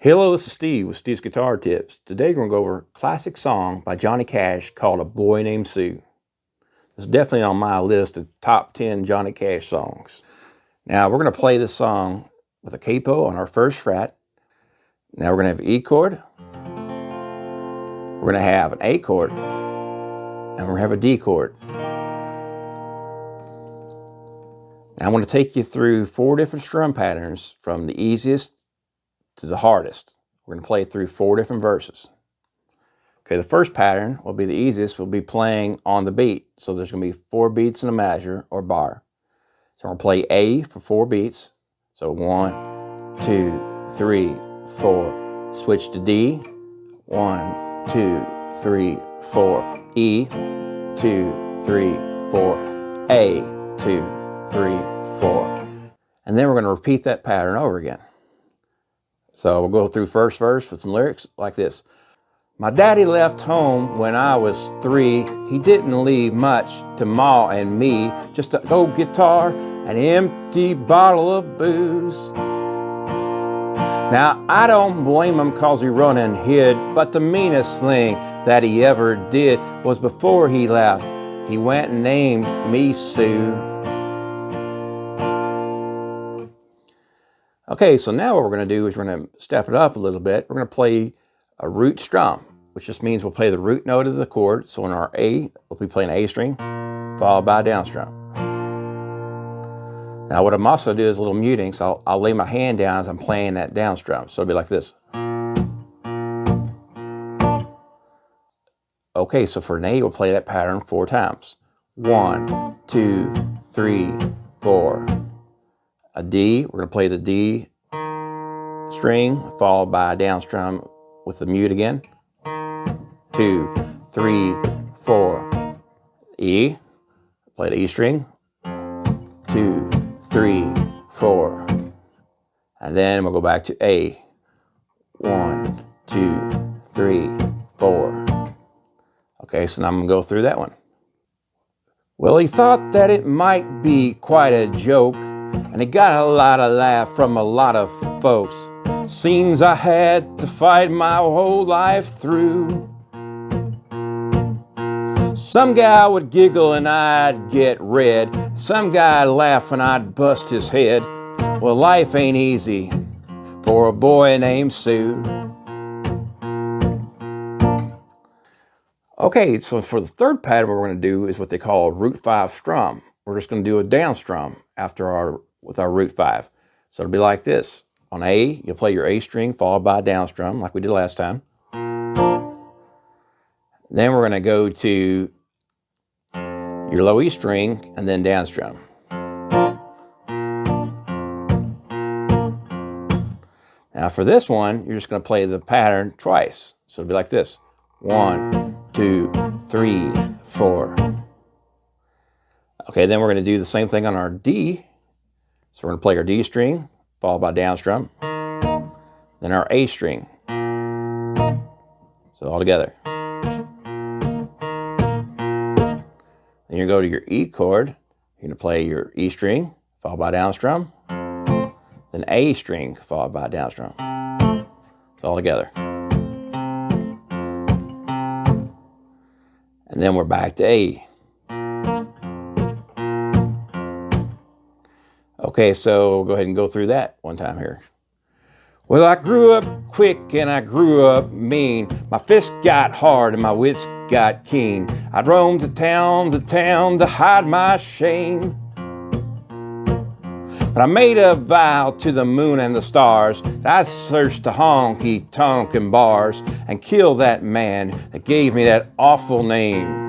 Hello, this is Steve with Steve's Guitar Tips. Today we're going to go over a classic song by Johnny Cash called A Boy Named Sue. It's definitely on my list of top 10 Johnny Cash songs. Now we're going to play this song with a capo on our first fret. Now we're going to have an E chord, we're going to have an A chord, and we're going to have a D chord. Now I'm going to take you through 4 different strum patterns from the easiest to the hardest. We're going to play through 4 different verses. Okay, the first pattern will be the easiest. We'll be playing on the beat. So there's going to be 4 beats in a measure or bar. So we're going to play A for 4 beats. So 1, 2, 3, 4. Switch to D. 1, 2, 3, 4. E. 2, 3, 4. A. 2, 3, 4. And then we're going to repeat that pattern over again. So we'll go through first verse with some lyrics like this. My daddy left home when I was 3. He didn't leave much to Ma and me, just an old guitar, an empty bottle of booze. Now I don't blame him cause he run and hid, but the meanest thing that he ever did was before he left, he went and named me Sue. Okay, so now what we're going to do is we're going to step it up a little bit. We're going to play a root strum, which just means we'll play the root note of the chord. So in our A, we'll be playing A string, followed by a down strum. Now what I'm also do is a little muting, so I'll lay my hand down as I'm playing that down strum. So it'll be like this. Okay, so for an A, we'll play that pattern 4 times. 1, 2, 3, 4. A D, we're going to play the D string, followed by a down strum with the mute again. 2, 3, 4. E, play the E string. 2, 3, 4. And then we'll go back to A. 1, 2, 3, 4. Okay, so now I'm going to go through that one. Well, he thought that it might be quite a joke, and he got a lot of laugh from a lot of folks. Seems I had to fight my whole life through. Some guy would giggle and I'd get red. Some guy laugh and I'd bust his head. Well, life ain't easy for a boy named Sue. Okay, so for the third pattern what we're going to do is what they call a root 5 strum. We're just going to do a down strum with our root 5. So it'll be like this. On A, you'll play your A string followed by a down strum like we did last time. Then we're going to go to your low E string and then down strum. Now for this one, you're just going to play the pattern twice. So it'll be like this. 1, 2, 3, 4. Okay, then we're going to do the same thing on our D. So we're going to play our D string, followed by down strum. Then our A string. So all together. Then you go to your E chord. You're going to play your E string, followed by down strum. Then A string, followed by down strum. So all together. And then we're back to A. Okay, so we'll go ahead and go through that one time here. Well, I grew up quick and I grew up mean. My fists got hard and my wits got keen. I'd roam to town to hide my shame. But I made a vow to the moon and the stars that I'd search the honky-tonk and bars and kill that man that gave me that awful name.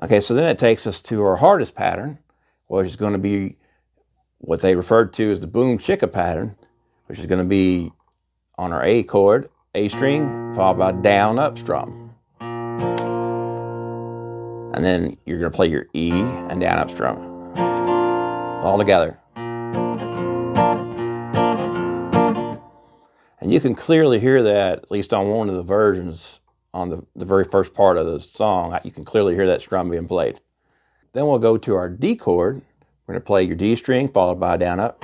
Okay, so then it takes us to our hardest pattern, which is going to be what they referred to as the boom chicka pattern, which is going to be on our A chord, A string, followed by down up strum. And then you're going to play your E and down up strum all together. And you can clearly hear that, at least on one of the versions, on the very first part of the song, you can clearly hear that strum being played. Then we'll go to our D chord. We're going to play your D string followed by a down up.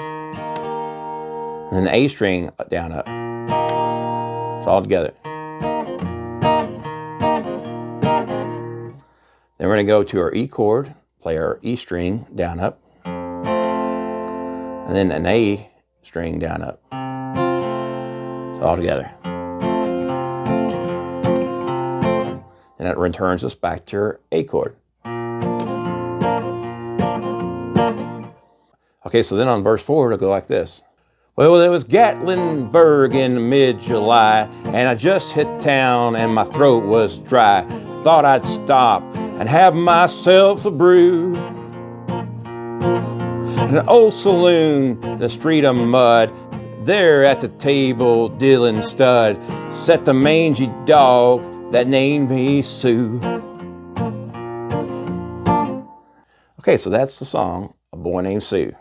then the A string down, up. It's all together. Then we're going to go to our E chord, play our E string down, up, and then an A string down, up. It's all together. And it returns us back to our A chord. Okay, so then on verse 4, it'll go like this. Well, there was Gatlinburg in mid-July, and I just hit town and my throat was dry. Thought I'd stop and have myself a brew. In an old saloon, the street of mud, there at the table, Dylan Stud set the mangy dog that named me Sue. Okay, so that's the song, A Boy Named Sue.